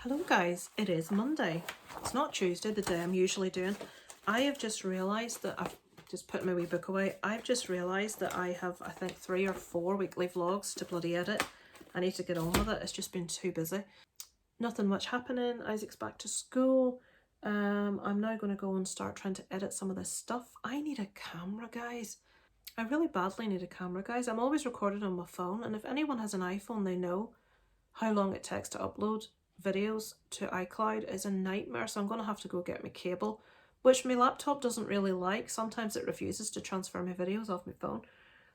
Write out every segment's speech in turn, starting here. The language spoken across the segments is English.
Hello guys, it is Monday. It's not Tuesday, the day I'm usually doing. I have just realised that I've just put my wee book away. I've just realised that I have, I think, 3 or 4 weekly vlogs to bloody edit. I need to get on with it. It's just been too busy. Nothing much happening. Isaac's back to school. I'm now going to go and start trying to edit some of this stuff. I need a camera, guys. I really badly need a camera, guys. I'm always recording on my phone, and if anyone has an iPhone, they know how long it takes to upload videos to iCloud is a nightmare. So I'm going to have to go get my cable, which my laptop doesn't really like. Sometimes it refuses to transfer my videos off my phone.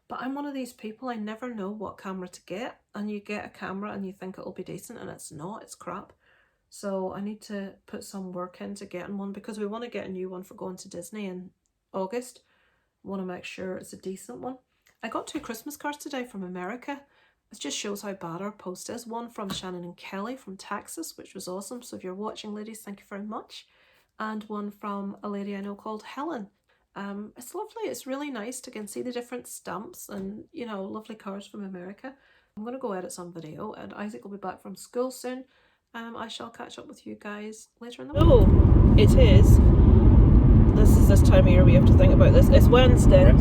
But I'm one of these people, I never know what camera to get, and you get a camera and you think it'll be decent and it's not, it's crap. So I need to put some work into getting one because we want to get a new one for going to Disney in August. I want to make sure it's a decent one. I got 2 Christmas cards today from America. It just shows how bad our post is. One from Shannon and Kelly from Texas, which was awesome. So if you're watching, ladies, thank you very much. And one from a lady I know called Helen. It's lovely. It's really nice to see the different stamps and, you know, lovely cards from America. I'm going to go edit some video and Isaac will be back from school soon. I shall catch up with you guys later in the week. Oh, it is. This is this time of year we have to think about this. It's Wednesday.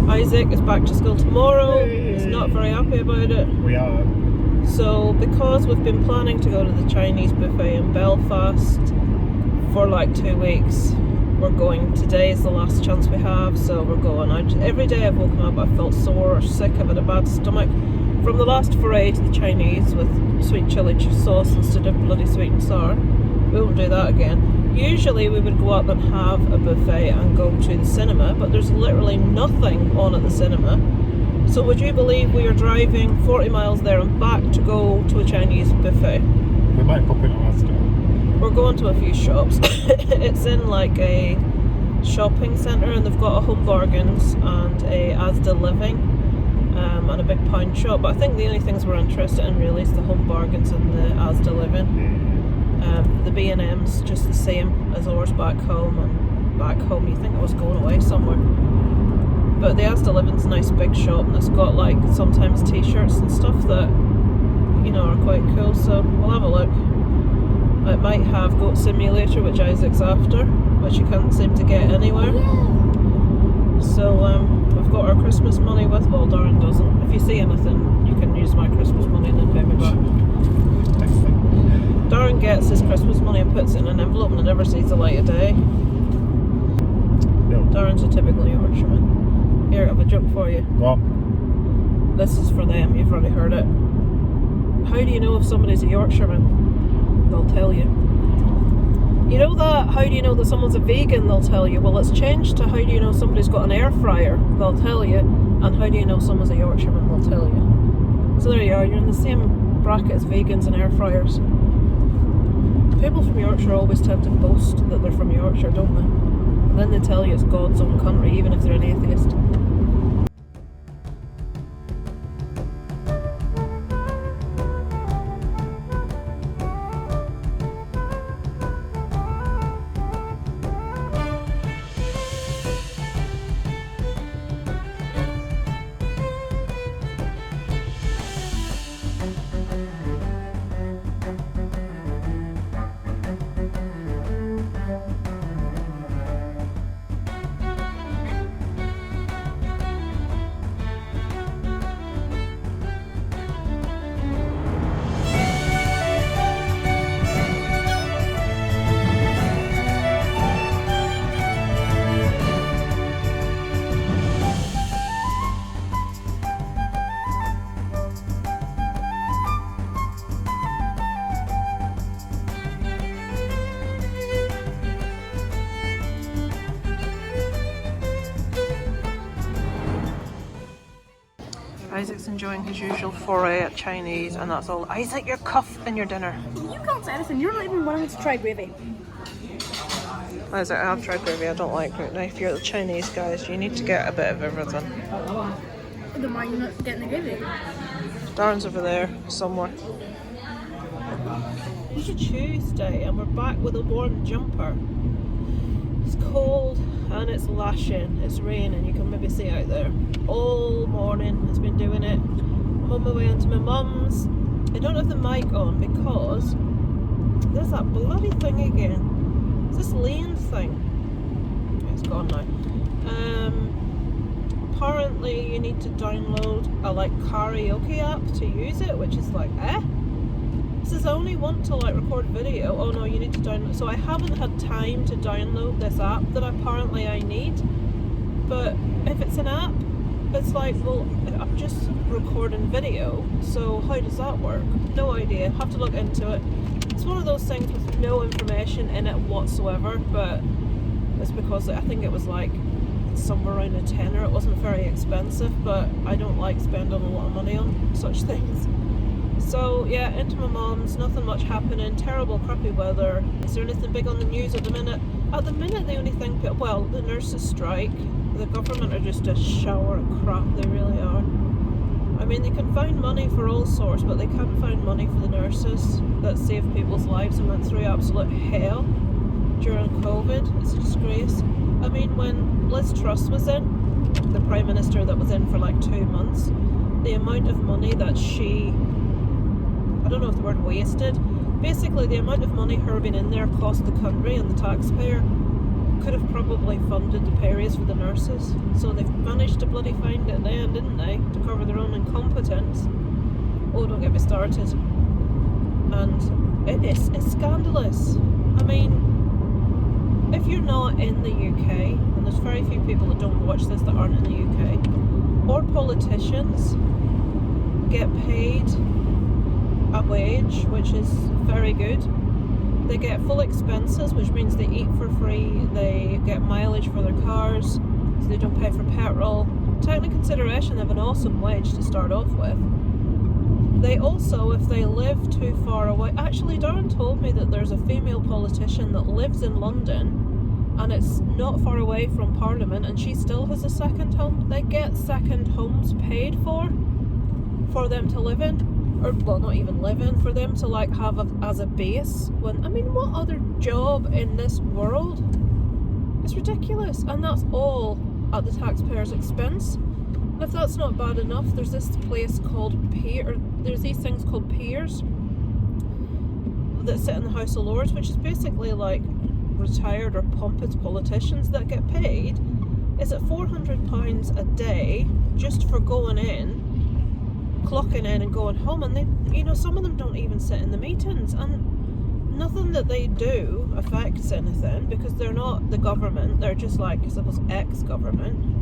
Isaac is back to school tomorrow. Yay. He's not very happy about it. We are. So because we've been planning to go to the Chinese buffet in Belfast for like 2 weeks, we're going. Today is the last chance we have, so we're going. Every day I've woken up, I felt sore or sick, I've had a bad stomach. From the last foray to the Chinese with sweet chili sauce instead of bloody sweet and sour, we won't do that again. Usually we would go up and have a buffet and go to the cinema, but there's literally nothing on at the cinema. So would you believe we are driving 40 miles there and back to go to a Chinese buffet? We might pop in on Asda. We're going to a few shops. It's in like a shopping centre and they've got a Home Bargains and a Asda Living and a big pound shop. But I think the only things we're interested in really is the Home Bargains and the Asda Living. The B&M's just the same as ours back home, and back home you think I was going away somewhere. But the Asda Living's a nice big shop and it's got like sometimes t-shirts and stuff that, you know, are quite cool, so we'll have a look. It might have Goat Simulator, which Isaac's after, which you can't seem to get anywhere. So we've got our Christmas money with, well, Darren doesn't. If you see anything, you can use my Christmas money and then pay me back. Darren gets his Christmas money and puts it in an envelope and it never sees the light of day. No. Darren's a typical Yorkshireman. Here, I have a joke for you. Go on. This is for them, you've already heard it. How do you know if somebody's a Yorkshireman? They'll tell you. You know that, how do you know that someone's a vegan? They'll tell you. Well, it's changed to how do you know somebody's got an air fryer? They'll tell you. And how do you know someone's a Yorkshireman? They'll tell you. So there you are, you're in the same bracket as vegans and air fryers. People from Yorkshire always tend to boast that they're from Yorkshire, don't they? And then they tell you it's God's own country, even if they're an atheist. Isaac's enjoying his usual foray at Chinese, and that's all. Isaac, your cuff and your dinner. You can't say anything. You're not even wanting me to try gravy. Isaac, I have tried gravy. I don't like gravy. Now, if you're the Chinese guys, you need to get a bit of everything. Then why are you not getting the gravy? Darren's over there somewhere. It's Tuesday, and we're back with a warm jumper. It's cold and it's lashing, it's raining, you can maybe see out there. All morning it's been doing it. I'm on my way into my mum's. I don't have the mic on because There's that bloody thing again. It's this lane thing. It's gone now. Apparently you need to download a like karaoke app to use it, which is like, This is only one to like record video. Oh no, you need to download. So I haven't had time to download this app that apparently I need. But if it's an app, it's like, well, I'm just recording video, so how does that work? No idea. Have to look into it. It's one of those things with no information in it whatsoever, but it's because I think it was like somewhere around a tenner. It wasn't very expensive, but I don't like spending a lot of money on such things. So yeah, into my mum's, nothing much happening, terrible crappy weather. Is there anything big on the news at the minute? At the minute the only thing, well, the nurses strike. The government are just a shower of crap, they really are. I mean, they can find money for all sorts, but they can't find money for the nurses that saved people's lives and went through absolute hell during COVID. It's a disgrace. I mean, when Liz Truss was in, the Prime Minister that was in for like 2 months, the amount of money that she, I don't know if the word wasted, basically the amount of money her being in there cost the country and the taxpayer could have probably funded the pay raise for the nurses. So they've managed to bloody find it at the end, didn't they? To cover their own incompetence. Oh, don't get me started. And it's scandalous. I mean, if you're not in the UK, and there's very few people that don't watch this that aren't in the UK, or politicians get paid a wage, which is very good. They get full expenses, which means they eat for free, they get mileage for their cars, so they don't pay for petrol. Taking consideration, they have an awesome wage to start off with. They also, if they live too far away, actually Darren told me that there's a female politician that lives in London and it's not far away from Parliament and she still has a second home. They get second homes paid for them to live in. Or, well, not even live in, for them to like have as a base. When, I mean, what other job in this world? It's ridiculous, and that's all at the taxpayer's expense. And if that's not bad enough, there's this place called there's these things called peers that sit in the House of Lords, which is basically like retired or pompous politicians that get paid. Is it £400 a day just for going in, clocking in and going home? And they, you know, some of them don't even sit in the meetings, and nothing that they do affects anything because they're not the government. They're just like, I suppose, ex-government.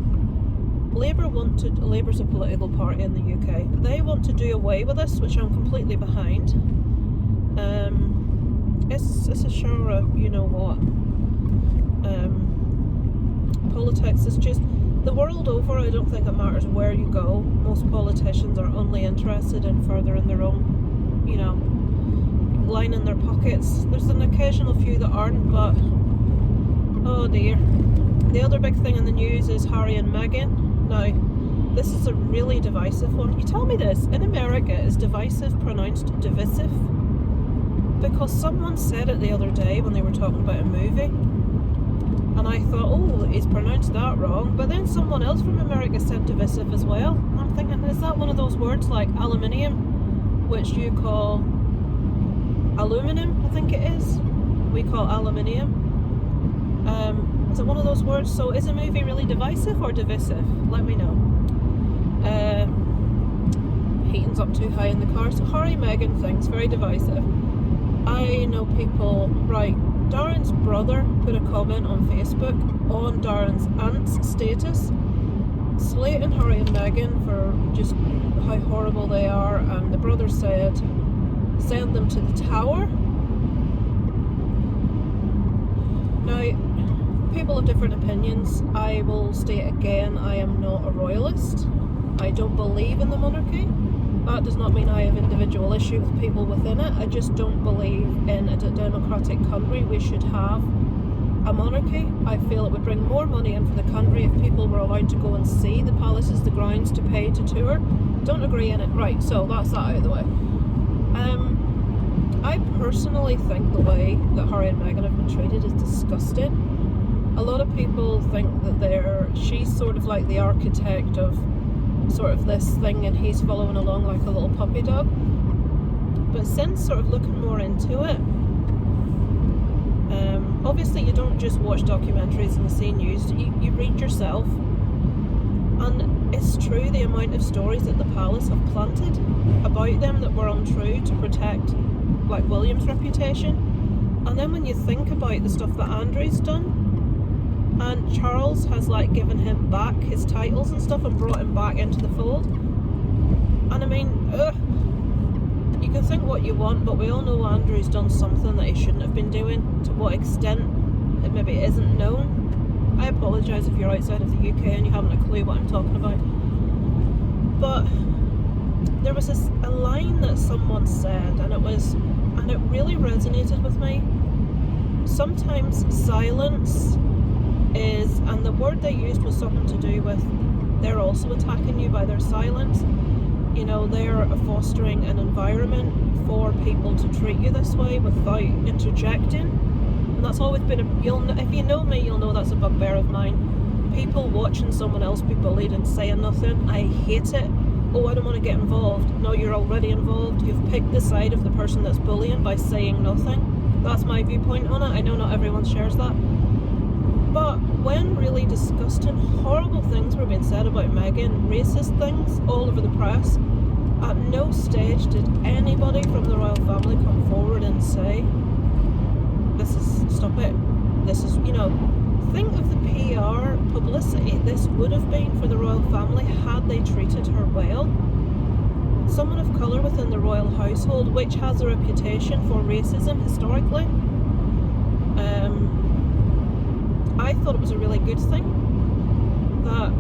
Labour's a political party in the UK. They want to do away with this, which I'm completely behind. It's a shower of you know what. Politics is just, the world over, I don't think it matters where you go. Most politicians are only interested in furthering their own, you know, line in their pockets. There's an occasional few that aren't, but oh dear. The other big thing in the news is Harry and Meghan. Now, this is a really divisive one. You tell me this, in America is divisive pronounced divisive? Because someone said it the other day when they were talking about a movie. And I thought, oh, he's pronounced that wrong. But then someone else from America said divisive as well. And I'm thinking, is that one of those words like aluminium, which you call aluminum, I think it is? We call aluminium. Is it one of those words? So is a movie really divisive or divisive? Let me know. Heating's up too high in the car. So Harry Meghan thing's very divisive. I know people, right, Darren's brother put a comment on Facebook on Darren's aunt's status, slating Harry and Meghan for just how horrible they are, and the brother said, send them to the tower. Now, people have different opinions. I will state again, I am not a royalist. I don't believe in the monarchy. That does not mean I have individual issue with people within it. I just don't believe in a democratic country we should have a monarchy. I feel it would bring more money in for the country if people were allowed to go and see the palaces, the grounds, to pay to tour. Don't agree in it. Right, so that's that out of the way. I personally think the way that Harry and Meghan have been treated is disgusting. A lot of people think that she's sort of like the architect of sort of this thing and he's following along like a little puppy dog. But since sort of looking more into it, obviously you don't just watch documentaries and see news, you read yourself. And it's true, the amount of stories that the palace have planted about them that were untrue to protect like William's reputation. And then when you think about the stuff that Andrew's done, and Charles has like given him back his titles and stuff and brought him back into the fold. And I mean, you can think what you want, but we all know Andrew's done something that he shouldn't have been doing. To what extent, it maybe isn't known. I apologise if you're outside of the UK and you haven't a clue what I'm talking about. But there was a line that someone said, and it really resonated with me. Sometimes silence is, and the word they used was something to do with they're also attacking you by their silence. You know, they're fostering an environment for people to treat you this way without interjecting. And that's always been if you know me, you'll know that's a bugbear of mine. People watching someone else be bullied and saying nothing, I hate it. Oh, I don't want to get involved. No, you're already involved. You've picked the side of the person that's bullying by saying nothing. That's my viewpoint on it. I know not everyone shares that. But when really disgusting, horrible things were being said about Meghan, racist things all over the press, at no stage did anybody from the royal family come forward and say, stop it. This is, think of the PR publicity this would have been for the royal family had they treated her well. Someone of colour within the royal household, which has a reputation for racism historically, I thought it was a really good thing that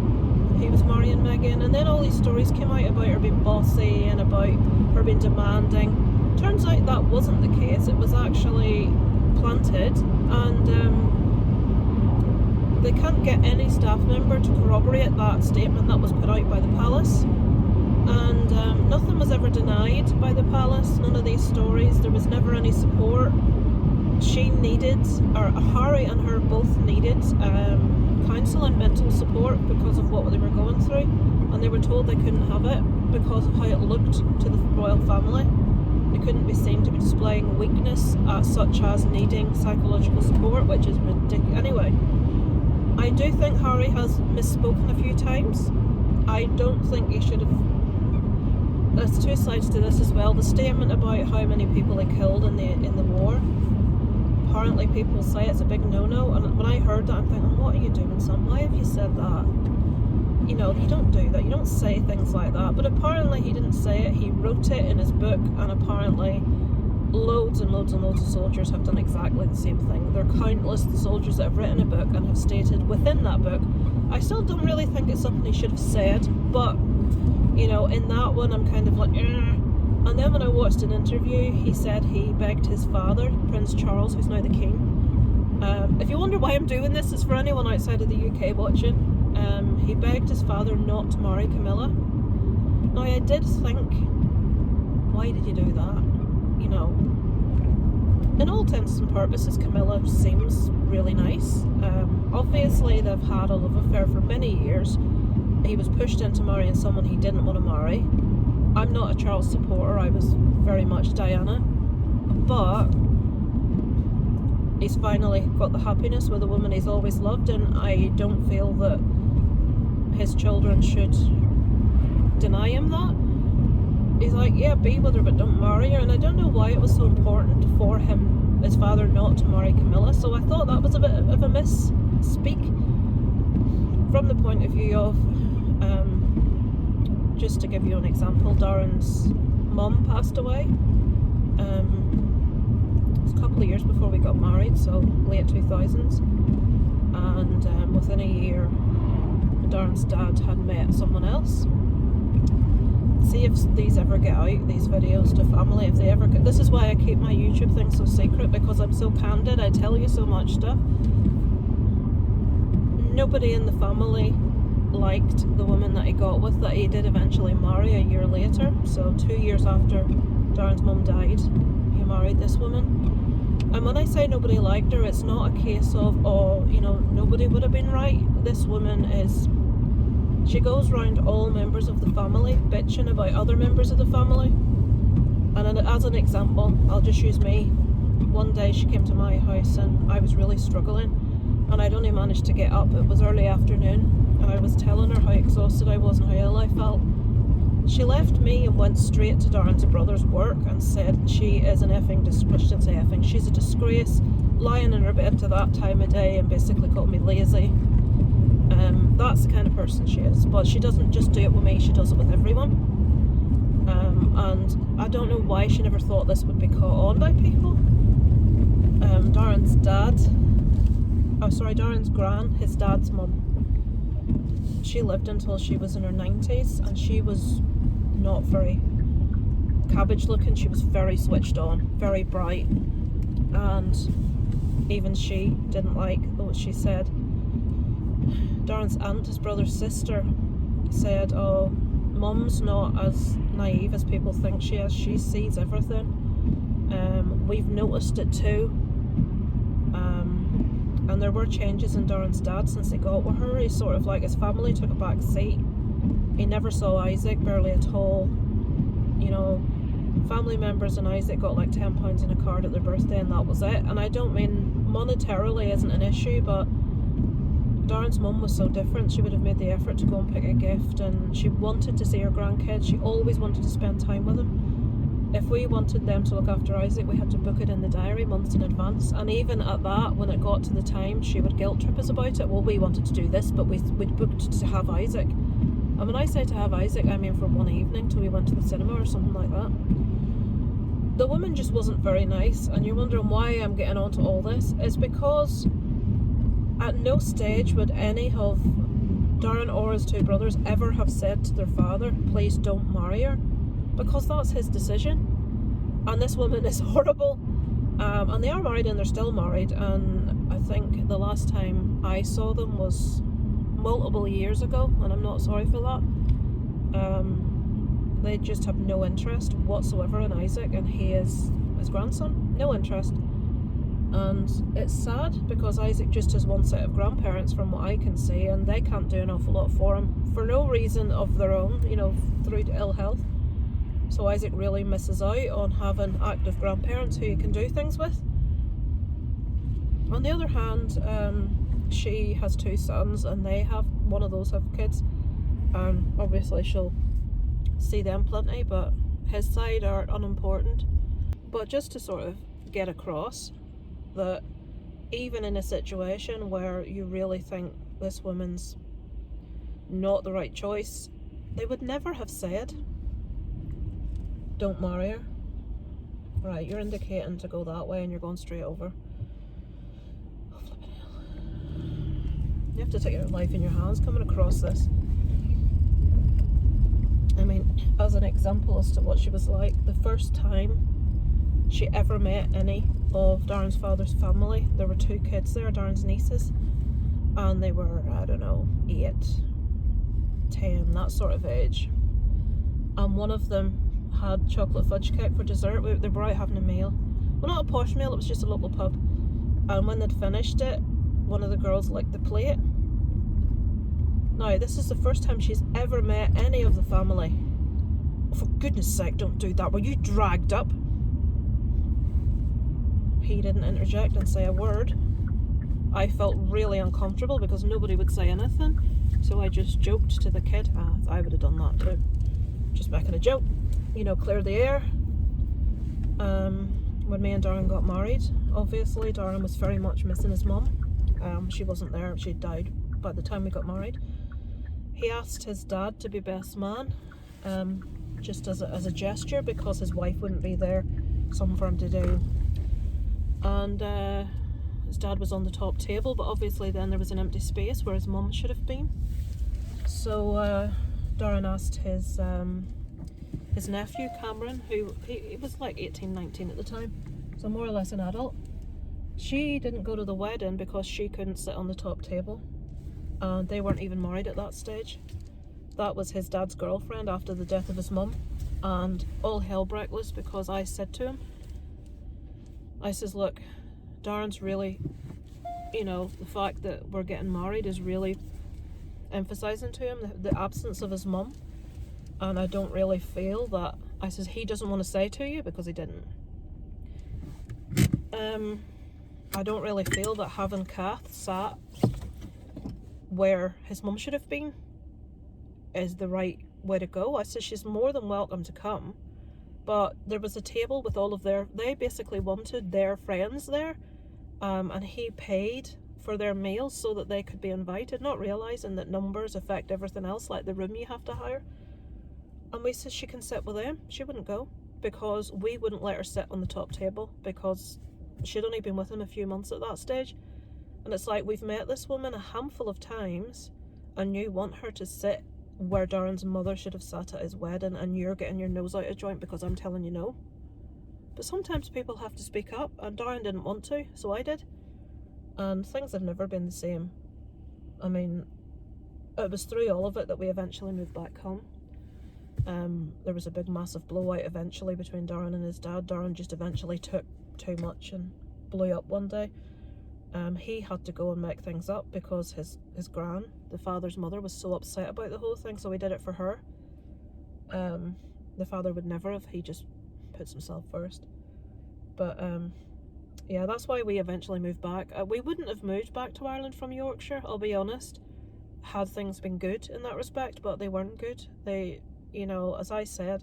he was marrying Meghan, and then all these stories came out about her being bossy and about her being demanding. Turns out that wasn't the case. It was actually planted, and they can't get any staff member to corroborate that statement that was put out by the palace. And nothing was ever denied by the palace, none of these stories. There was never any support. Harry and her both needed counsel and mental support because of what they were going through, and they were told they couldn't have it because of how it looked to the royal family. They couldn't be seen to be displaying weakness, such as needing psychological support, which is ridiculous. Anyway, I do think Harry has misspoken a few times. I don't think he should have. There's two sides to this as well. The statement about how many people he killed in the war. Apparently people say it's a big no-no, and when I heard that, I'm thinking, what are you doing, son? Why have you said that? You don't do that. You don't say things like that. But apparently he didn't say it. He wrote it in his book, and apparently loads and loads and loads of soldiers have done exactly the same thing. There are countless the soldiers that have written a book and have stated within that book. I still don't really think it's something he should have said, but in that one I'm kind of like, And then when I watched an interview, he said he begged his father, Prince Charles, who's now the king. If you wonder why I'm doing this, it's for anyone outside of the UK watching. He begged his father not to marry Camilla. Now I did think, why did you do that? In all intents and purposes, Camilla seems really nice. Obviously they've had a love affair for many years. He was pushed into marrying someone he didn't want to marry. I'm not a Charles supporter, I was very much Diana, but he's finally got the happiness with a woman he's always loved, and I don't feel that his children should deny him that. He's like, yeah, be with her but don't marry her, and I don't know why it was so important for him, his father, not to marry Camilla, so I thought that was a bit of a misspeak from the point of view of just to give you an example, Darren's mum passed away. It was a couple of years before we got married, so late 2000s. And within a year, Darren's dad had met someone else. See if these ever get out, these videos to family, if they ever get. This is why I keep my YouTube thing so secret, because I'm so candid, I tell you so much stuff. Nobody in the family liked the woman that he got with, that he did eventually marry a year later. So 2 years after Darren's mum died, he married this woman. And when I say nobody liked her, it's not a case of, nobody would have been right. This woman she goes round all members of the family bitching about other members of the family. And as an example, I'll just use me. one day she came to my house and I was really struggling, and I'd only managed to get up. It was early afternoon, and I was telling her how exhausted I was and how ill I felt. She left me and went straight to Darren's brother's work and said she is an effing, I shouldn't say effing, she's a disgrace, lying in her bed to that time of day, and basically called me lazy. That's the kind of person she is, but she doesn't just do it with me, she does it with everyone. And I don't know why she never thought this would be caught on by people. Darren's gran, his dad's mum, she lived until she was in her 90s, and she was not very cabbage looking. She was very switched on, very bright, and even she didn't like what she said. Darren's aunt, his brother's sister, said, oh, Mum's not as naive as people think she is. She sees everything. We've noticed it too. And there were changes in Darren's dad since he got with her. He sort of like, his family took a back seat. He never saw Isaac, barely at all. You know, family members and Isaac got like £10 in a card at their birthday, and that was it. And I don't mean monetarily isn't an issue, but Darren's mum was so different. She would have made the effort to go and pick a gift, and she wanted to see her grandkids. She always wanted to spend time with them. If we wanted them to look after Isaac, we had to book it in the diary months in advance. And even at that, when it got to the time, she would guilt trip us about it. Well, we wanted to do this, but we'd booked to have Isaac. And when I say to have Isaac, I mean for one evening till we went to the cinema or something like that. The woman just wasn't very nice, and you're wondering why I'm getting onto all this. It's because at no stage would any of Darren or his two brothers ever have said to their father, please don't marry her, because that's his decision. And this woman is horrible. And they are married, and they're still married, and I think the last time I saw them was multiple years ago, and I'm not sorry for that. They just have no interest whatsoever in Isaac, and he is his grandson. No interest. And it's sad because Isaac just has one set of grandparents from what I can see, and they can't do an awful lot for him for no reason of their own, you know, through ill health. So Isaac really misses out on having active grandparents who he can do things with. On the other hand, she has two sons, and one of those have kids. Obviously she'll see them plenty, but his side are unimportant. But just to sort of get across that even in a situation where you really think this woman's not the right choice, they would never have said, don't marry her. Right, you're indicating to go that way and you're going straight over. Oh, flipping hell. You have to take your life in your hands coming across this. I mean, as an example as to what she was like, the first time she ever met any of Darren's father's family, there were two kids there, Darren's nieces, and they were, I don't know, 8, 10, that sort of age. And one of them had chocolate fudge cake for dessert. They were out having a meal. Well, not a posh meal, it was just a local pub. And when they'd finished it, one of the girls licked the plate. Now, this is the first time she's ever met any of the family. Oh, for goodness sake, don't do that. Were you dragged up? He didn't interject and say a word. I felt really uncomfortable because nobody would say anything. So I just joked to the kid, I would have done that too. Just making a joke. You know, clear the air. When me and Darren got married, obviously Darren was very much missing his mum. She wasn't there, she died by the time we got married. He asked his dad to be best man, just as a gesture, because his wife wouldn't be there, something for him to do. And his dad was on the top table, but obviously then there was an empty space where his mum should have been. So Darren asked his nephew Cameron, who he was like 18, 19 at the time, so more or less an adult. She didn't go to the wedding because she couldn't sit on the top table, and they weren't even married at that stage. That was his dad's girlfriend after the death of his mum, and all hell broke loose because I said to him, I says, look, Darren's really, you know, the fact that we're getting married is really emphasising to him the absence of his mum, and I don't really feel that, I says, he doesn't want to say to you, because he didn't. I don't really feel that having Kath sat where his mum should have been is the right way to go. I said she's more than welcome to come, but there was a table with all of they basically wanted their friends there, and he paid for their meals so that they could be invited, not realising that numbers affect everything else, like the room you have to hire. And we said she can sit with them. She wouldn't go because we wouldn't let her sit on the top table because she'd only been with him a few months at that stage. And it's like, we've met this woman a handful of times and you want her to sit where Darren's mother should have sat at his wedding, and you're getting your nose out of joint because I'm telling you no. But sometimes people have to speak up, and Darren didn't want to, so I did. And things have never been the same. I mean, it was through all of it that we eventually moved back home. There was a big massive blowout eventually between Darren and his dad. Darren just eventually took too much and blew up one day. He had to go and make things up because his gran, the father's mother, was so upset about the whole thing, so he did it for her. The father would never have, he just puts himself first. But yeah, that's why we eventually moved back. We wouldn't have moved back to Ireland from Yorkshire, I'll be honest, had things been good in that respect, but they weren't good. They, you know, as I said,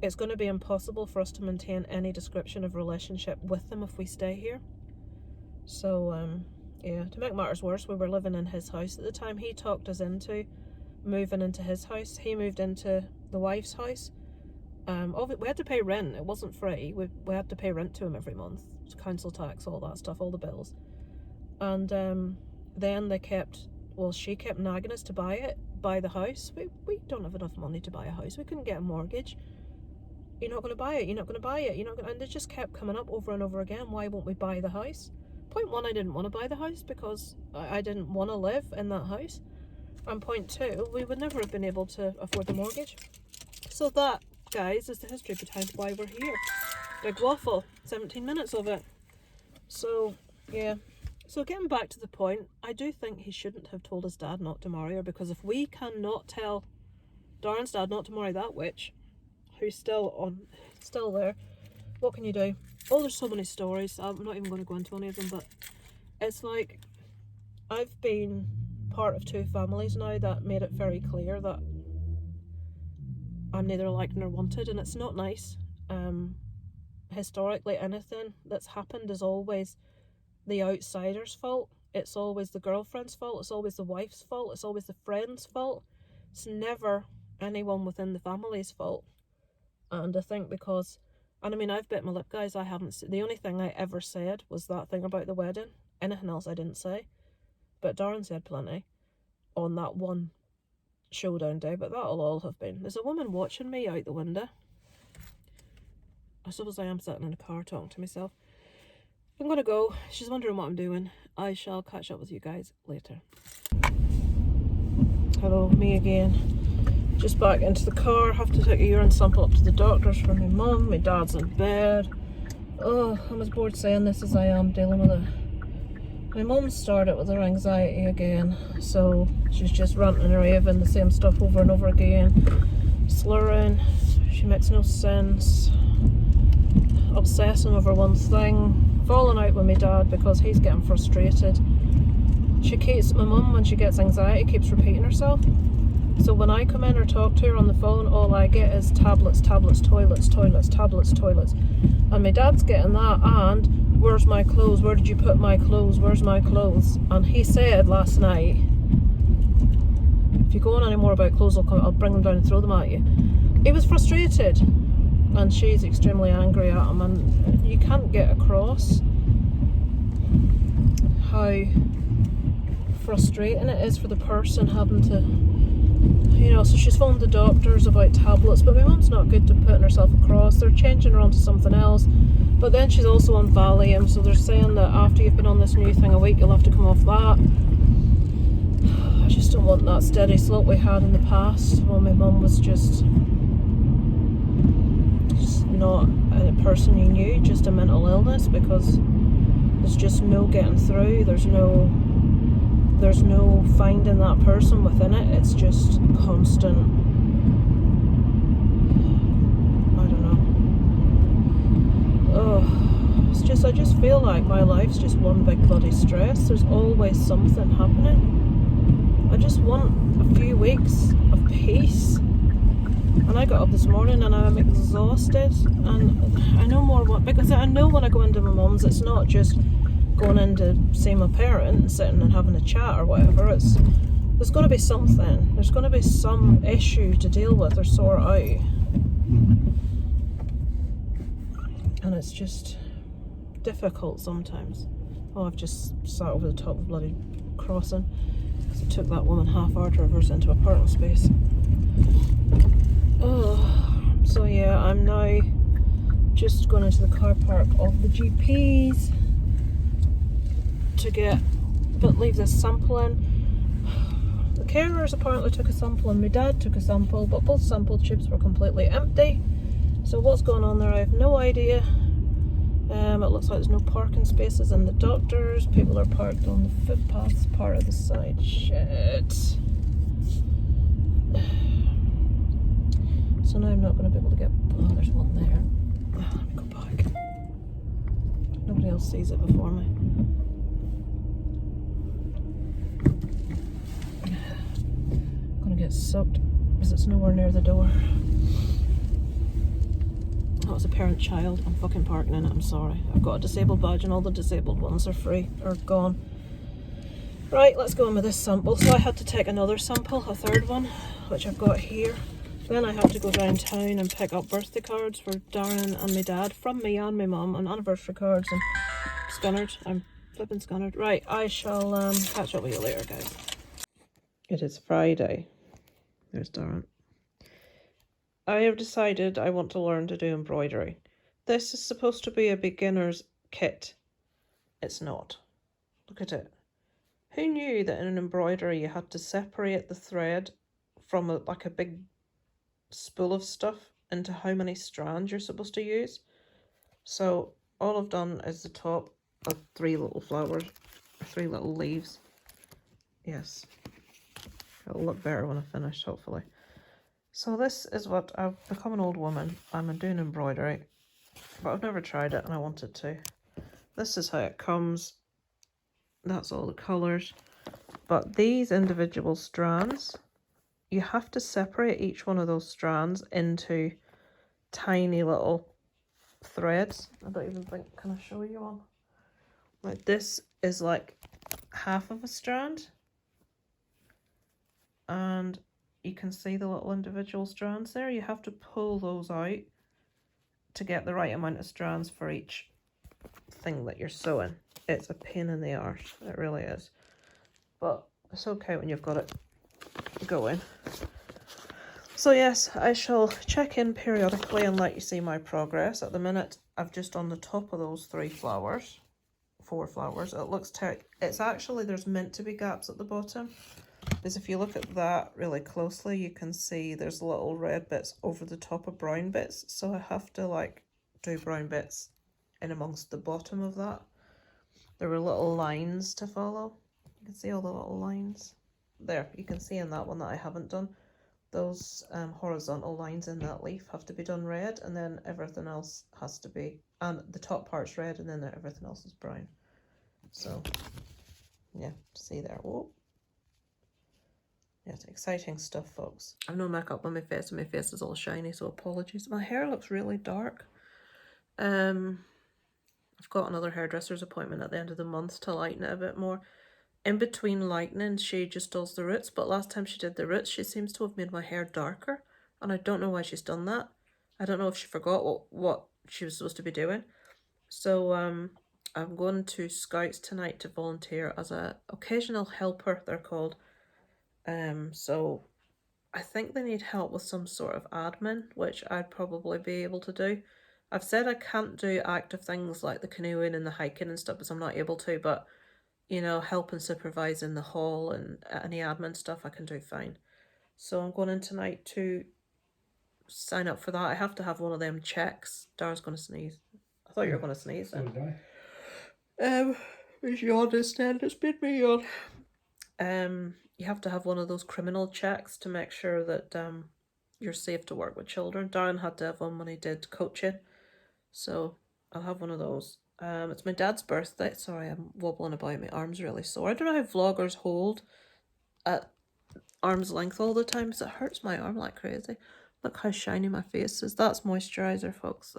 it's going to be impossible for us to maintain any description of relationship with them if we stay here. So yeah, to make matters worse, we were living in his house at the time. He talked us into moving into his house. He moved into the wife's house. We had to pay rent. It wasn't free. We had to pay rent to him every month, council tax, all that stuff, all the bills. And then she kept nagging us to buy the house. We don't have enough money to buy a house. We couldn't get a mortgage. You're not going to buy it. You're not going to buy it. You're not going. And they just kept coming up over and over again. Why won't we buy the house? Point one, I didn't want to buy the house because I didn't want to live in that house. And point two, we would never have been able to afford the mortgage. So that, guys, is the history behind why we're here. Big waffle, 17 minutes of it. So, yeah. So getting back to the point, I do think he shouldn't have told his dad not to marry her, because if we cannot tell Darren's dad not to marry that witch, who's still there, what can you do? Oh, there's so many stories. I'm not even going to go into any of them, but it's like, I've been part of two families now that made it very clear that I'm neither liked nor wanted, and it's not nice. Historically, anything that's happened is always the outsider's fault. It's always the girlfriend's fault. It's always the wife's fault. It's always the friend's fault. It's never anyone within the family's fault. And I think and I mean, I've bit my lip, guys. The only thing I ever said was that thing about the wedding. Anything else I didn't say. But Darren said plenty on that one showdown day, but that'll all have been. There's a woman watching me out the window. I suppose I am sitting in a car talking to myself. I'm gonna go. She's wondering what I'm doing. I shall catch up with you guys later. Hello, me again. Just back into the car. Have to take a urine sample up to the doctor's for my mum. My dad's in bed. Oh, I'm as bored saying this as I am dealing with it. My mum started with her anxiety again, so she's just ranting and raving the same stuff over and over again. Slurring, she makes no sense. Obsessing over one thing. Falling out with my dad because he's getting frustrated. My mum, when she gets anxiety, keeps repeating herself. So when I come in or talk to her on the phone, all I get is tablets, toilets, tablets, toilets. And my dad's getting that, and where's my clothes? Where did you put my clothes? Where's my clothes? And he said last night, if you go on any more about clothes, I'll bring them down and throw them at you. He was frustrated, and she's extremely angry at him, and you can't get across how frustrating it is for the person having to, so she's phoned the doctors about tablets, but my mum's not good to putting herself across. They're changing her onto something else, but then she's also on Valium, so they're saying that after you've been on this new thing a week, you'll have to come off that. I just don't want that steady slope we had in the past when my mum was just not a person you knew, just a mental illness, because there's just no getting through. There's no finding that person within it. It's just constant, I don't know. Oh, it's honest, I just feel like my life's just one big bloody stress. There's always something happening. I just want a few weeks of peace. And I got up this morning and I'm exhausted, and I know more what, because I know when I go into my mum's, it's not just going in to see my parent and sitting and having a chat or whatever. There's going to be something. There's going to be some issue to deal with or sort out. And it's just difficult sometimes. Oh, I've just sat over the top of bloody crossing because it took that woman half hour to reverse into a parking space. Oh, so yeah, I'm now just going into the car park of the GP's to leave this sample in. The carers apparently took a sample and my dad took a sample, but both sample tubes were completely empty. So what's going on there, I have no idea. It looks like there's no parking spaces in the doctors. People are parked on the footpaths part of the side. Shit. So now I'm not going to be able to get... Oh, there's one there. Let me go back. Nobody else sees it before me. I'm going to get sucked because it's nowhere near the door. That was a parent-child. I'm fucking parking in it, I'm sorry. I've got a disabled badge and all the disabled ones are free, or gone. Right, let's go in with this sample. So I had to take another sample, a third one, which I've got here. Then I have to go downtown and pick up birthday cards for Darren and my dad, from me and my mum, and anniversary cards, and scunnered. I'm flipping scunnered. Right, I shall catch up with you later, guys. It is Friday. There's Darren. I have decided I want to learn to do embroidery. This is supposed to be a beginner's kit. It's not. Look at it. Who knew that in an embroidery you had to separate the thread from like a big spool of stuff into how many strands you're supposed to use? So all I've done is the top of 3 little flowers, or 3 little leaves. Yes. It'll look better when I finish, hopefully. So this is what I've become an old woman. I'm doing embroidery, but I've never tried it and I wanted to. This is how it comes. That's all the colours. But these individual strands, you have to separate each one of those strands into tiny little threads. I don't even think, can I show you one? Like this is like half of a strand. And you can see the little individual strands there. You have to pull those out to get the right amount of strands for each thing that you're sewing. It's a pain in the arse, it really is. But it's okay when you've got it going. So yes, I shall check in periodically and let you see my progress. At the minute, I've just on the top of those 4 flowers. It looks it's actually, there's meant to be gaps at the bottom. Because if you look at that really closely, you can see there's little red bits over the top of brown bits. So I have to like do brown bits in amongst the bottom of that. There were little lines to follow. You can see all the little lines. There, you can see in that one that I haven't done. Those horizontal lines in that leaf have to be done red, and then everything else has to be, and the top part's red and then everything else is brown. So, yeah, see there. Whoa. Yes, exciting stuff, folks. I've no makeup on my face and my face is all shiny, so apologies. My hair looks really dark. I've got another hairdresser's appointment at the end of the month to lighten it a bit more. In between lightening, she just does the roots, but last time she did the roots, she seems to have made my hair darker, and I don't know why she's done that. I don't know if she forgot what she was supposed to be doing. So I'm going to Scouts tonight to volunteer as a occasional helper, they're called. So I think they need help with some sort of admin, which I'd probably be able to do. I've said I can't do active things like the canoeing and the hiking and stuff because I'm not able to, but you know, help and supervise in the hall and any admin stuff I can do fine. So I'm going in tonight to sign up for that. I have to have one of them checks. Dara's going to sneeze. I thought you were going to sneeze then. So did I. Is yawn instead? It's been me yawn. You have to have one of those criminal checks to make sure that you're safe to work with children. Darren had to have one when he did coaching. So I'll have one of those. It's my dad's birthday. Sorry, I'm wobbling about. My arm's really sore. I don't know how vloggers hold at arm's length all the time because it hurts my arm like crazy. Look how shiny my face is. That's moisturiser, folks.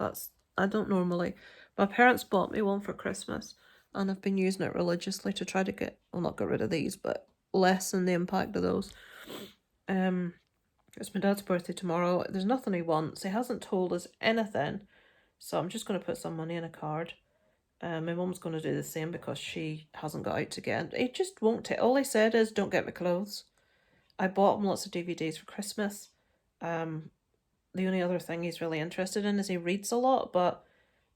I don't normally. My parents bought me one for Christmas and I've been using it religiously to try to get, well, not get rid of these, but lessen the impact of those. It's my dad's birthday tomorrow. There's nothing he wants. He hasn't told us anything. So I'm just going to put some money in a card. My mum's going to do the same because she hasn't got out to get it. He just won't take. All he said is, don't get me clothes. I bought him lots of DVDs for Christmas. The only other thing he's really interested in is he reads a lot, but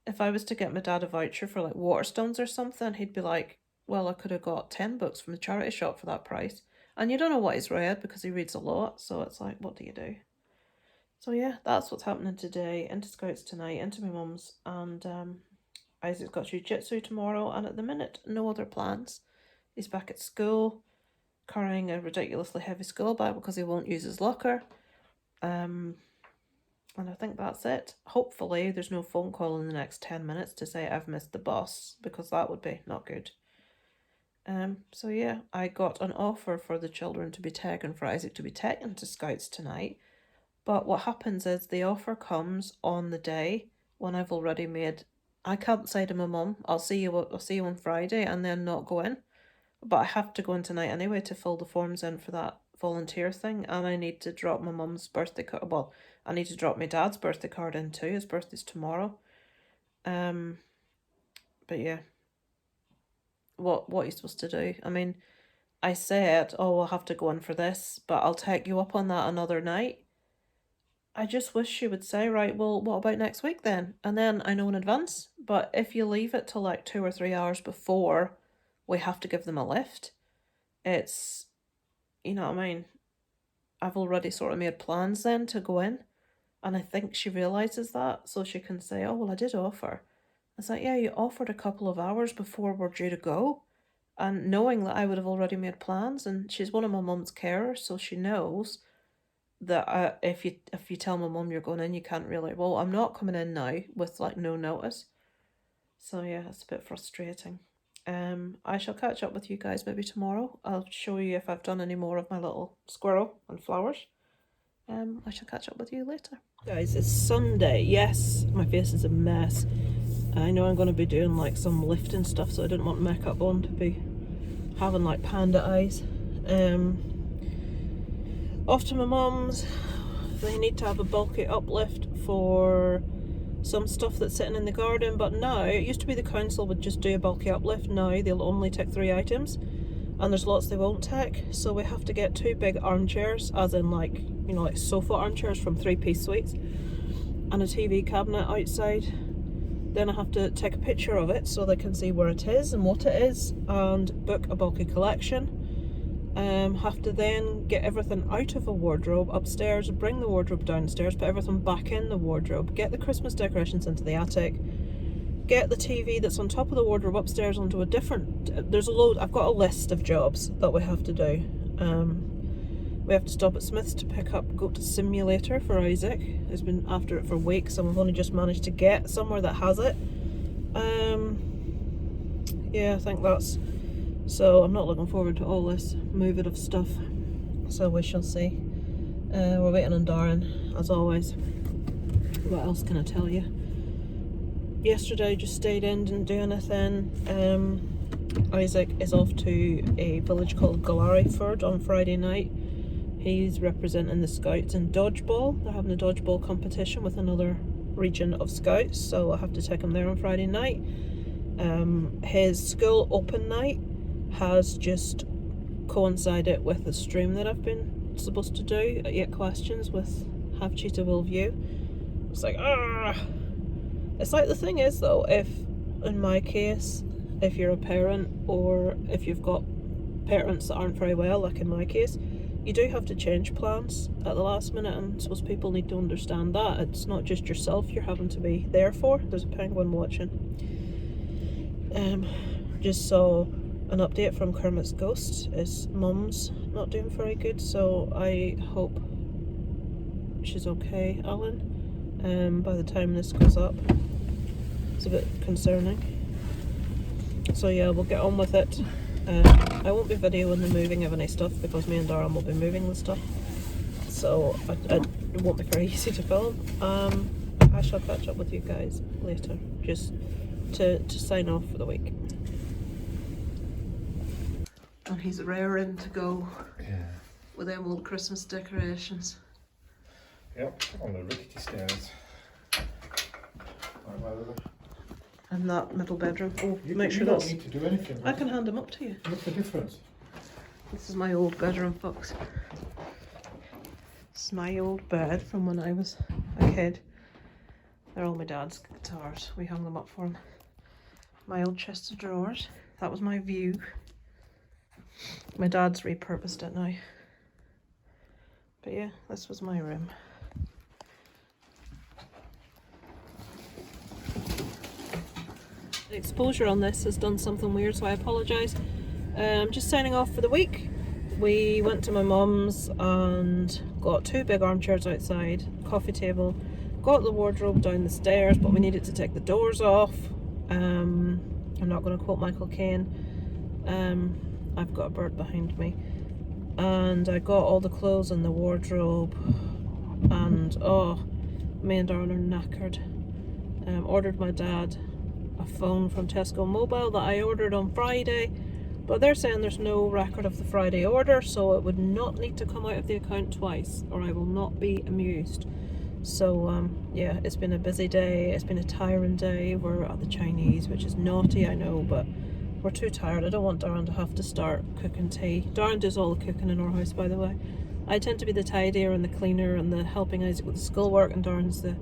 if I was to get my dad a voucher for like Waterstones or something, he'd be like, well, I could have got 10 books from the charity shop for that price. And you don't know what he's read because he reads a lot, so it's like, what do you do? So yeah, that's what's happening today. Into Scouts tonight, into my mum's, and Isaac's got jiu-jitsu tomorrow, and at the minute, no other plans. He's back at school, carrying a ridiculously heavy school bag because he won't use his locker. And I think that's it. Hopefully there's no phone call in the next 10 minutes to say I've missed the bus, because that would be not good. So yeah, I got an offer for the children to be taken, for Isaac to be taken to Scouts tonight. But what happens is the offer comes on the day when I've already made, I can't say to my mum, I'll see you on Friday, and then not go in. But I have to go in tonight anyway to fill the forms in for that volunteer thing, and I need to drop my mum's birthday card. Well, I need to drop my dad's birthday card in too. His birthday's tomorrow. But yeah, what are you supposed to do? I mean, I said, oh, we'll have to go in for this, but I'll take you up on that another night. I just wish she would say, right, well, what about next week then? And then I know in advance. But if you leave it till like 2 or 3 hours before we have to give them a lift, it's, you know what I mean? I've already sort of made plans then to go in. And I think she realises that, so she can say, oh, well, I did offer. It's like, yeah, you offered a couple of hours before we're due to go. And knowing that I would have already made plans, and she's one of my mum's carers, so she knows that if you tell my mum you're going in, you can't really, well, I'm not coming in now with like no notice. So yeah, it's a bit frustrating. I shall catch up with you guys maybe tomorrow. I'll show you if I've done any more of my little squirrel and flowers. I shall catch up with you later. Guys, it's Sunday. Yes, my face is a mess. I know I'm going to be doing like some lifting stuff, so I didn't want makeup on to be having like panda eyes. Off to my mum's. They need to have a bulky uplift for some stuff that's sitting in the garden, but now, it used to be the council would just do a bulky uplift. Now they'll only take 3 items, and there's lots they won't take, so we have to get 2 big armchairs, as in like, you know, like sofa armchairs from 3-piece suites, and a TV cabinet outside. Then I have to take a picture of it so they can see where it is and what it is, and book a bulky collection. Have to then get everything out of a wardrobe upstairs, bring the wardrobe downstairs, put everything back in the wardrobe, get the Christmas decorations into the attic, get the TV that's on top of the wardrobe upstairs onto a different, there's a load, I've got a list of jobs that we have to do. We have to stop at Smith's to pick up Goat Simulator for Isaac, who's been after it for weeks, and we've only just managed to get somewhere that has it. Yeah, I think that's, so I'm not looking forward to all this moving of stuff, so we shall see. We're waiting on Darren, as always. What else can I tell you? Yesterday just stayed in, didn't do anything. Isaac is off to a village called Galariford on Friday night. He's representing the Scouts in dodgeball. They're having a dodgeball competition with another region of Scouts, so I have to take him there on Friday night. His school open night has just coincided with the stream that I've been supposed to do at 8 Questions with Have Cheetah Will View. It's like, it's like, the thing is though, if in my case, if you're a parent or if you've got parents that aren't very well, like in my case, you do have to change plans at the last minute, and I suppose people need to understand that it's not just yourself you're having to be there for. There's a penguin watching. Just saw an update from Kermit's ghost. His mum's not doing very good, so I hope she's okay, Alan, by the time this goes up. It's a bit concerning. So yeah, we'll get on with it. I won't be videoing the moving of any stuff because me and Darren will be moving the stuff. So it won't be very easy to film. I shall catch up with you guys later, just to sign off for the week. And he's raring to go with them old Christmas decorations. Yep, on the rickety stairs. And that middle bedroom. Oh, You, make you sure don't that's... need to do anything. I can hand them up to you. What's the difference? This is my old bedroom, folks. It's my old bed from when I was a kid. They're all my dad's guitars. We hung them up for him. My old chest of drawers. That was my view. My dad's repurposed it now. But yeah, this was my room. The exposure on this has done something weird, so I apologise. I'm just signing off for the week. We went to my mum's and got 2 big armchairs outside, coffee table, got the wardrobe down the stairs, but we needed to take the doors off. I'm not going to quote Michael Caine. I've got a bird behind me. And I got all the clothes in the wardrobe, and oh, me and Darren are knackered. Ordered my dad a phone from Tesco Mobile that I ordered on Friday, but they're saying there's no record of the Friday order, so it would not need to come out of the account twice, or I will not be amused. So yeah, it's been a busy day, it's been a tiring day. We're at the Chinese, which is naughty, I know, but we're too tired. I don't want Darren to have to start cooking tea. Darren does all the cooking in our house, by the way. I tend to be the tidier and the cleaner and the helping Isaac with the schoolwork, and Darren's the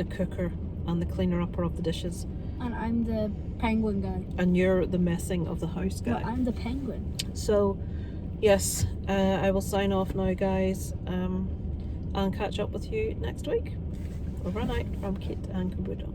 cooker and the cleaner upper of the dishes. And I'm the penguin guy. And you're the messing of the house guy. No, I'm the penguin. So yes, I will sign off now, guys, and catch up with you next week. Over and out from Kit and Kabuto.